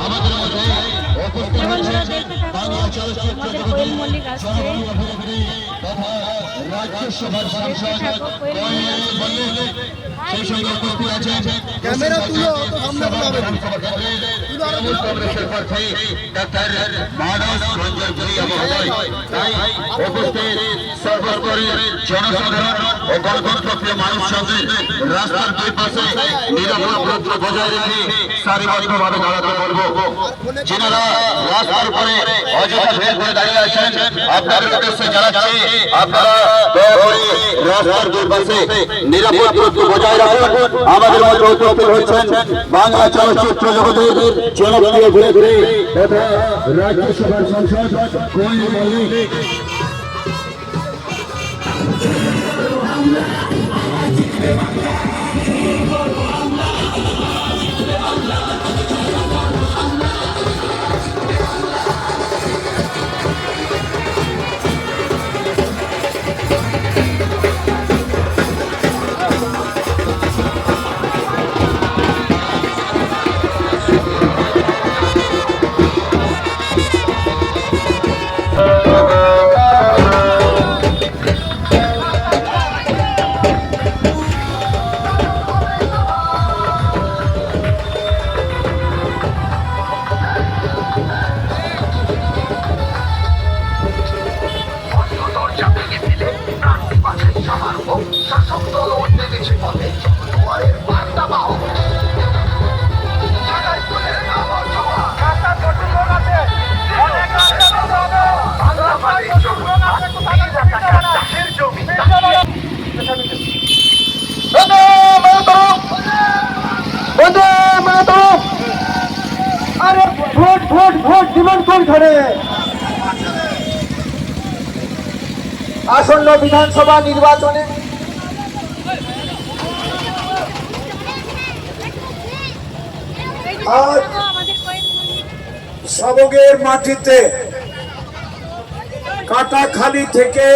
আমাদের মধ্যে উপস্থিত হয়েছে বাংলা চলচ্চিত্র জগতের সর্বপ্রথম তথা রাজ্যসভার সাংসদ কোয়েল মল্লিক, সেই সঙ্গে উপস্থিত আছেন ক্যামেরা তুলো তো সামনে হবে তৃণমূল কংগ্রেসের প্রার্থী ডাক্তার মানস রঞ্জন ভূঁইয়া মহোদয়। তাই উপস্থিত সর্বোপরি জনসাধারণ ও গণতন্ত্রপ্রিয় মানুষ সঙ্গে রাস্তার দুই পাশে নিরাপদ দূরত্ব বজায় রেখে সারিবদ্ধভাবে দাঁড়াতে বলবো। যিনারা রাস্তার উপরে অযথা ভিড় করে দাঁড়িয়ে আছেন, আপনাদের উদ্দেশ্যে জানাচ্ছি আপনারা দয়া করে রাস্তার দুই পাশে নিরাপদ দূরত্ব বজায় রাখুন। আমাদের মধ্যে উপস্থিত হচ্ছেন বাংলা চলচ্চিত্র জগতের জনপ্রিয় ঘুরে তথা রাজ্যসভার সাংসদ কোয়েল মল্লিক। আরে ভোট ভোট ভোট জীবন কোন ধরে আসন্ন বিধানসভা নির্বাচনে আজ সবগের মাটিতে কাটাখালী থেকে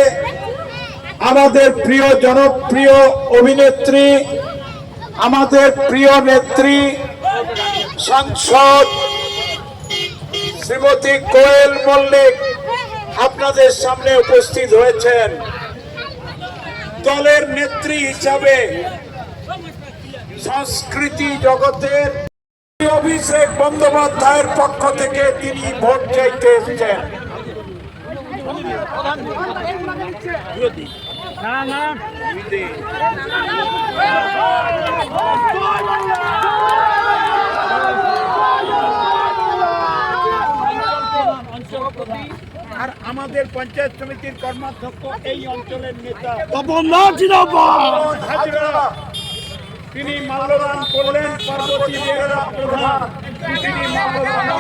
আমাদের প্রিয় জনপ্রিয় অভিনেত্রী, আমাদের প্রিয় নেত্রী সাংসদ শ্রীমতী কোয়েল মল্লিক আপনাদের সামনে উপস্থিত হয়েছেন। দলের নেত্রী হিসাবে সংস্কৃতি জগতের অভিষেক বন্দ্যোপাধ্যায়ের পক্ষ থেকে তিনি ভোট চাইতে এসেছেন। আর আমাদের পঞ্চায়েত সমিতির কর্মাধ্যক্ষ এই অঞ্চলের নেতা তিনি মাল্যদান করলেন। পার্বতী প্রধান তিনি মাল্যদান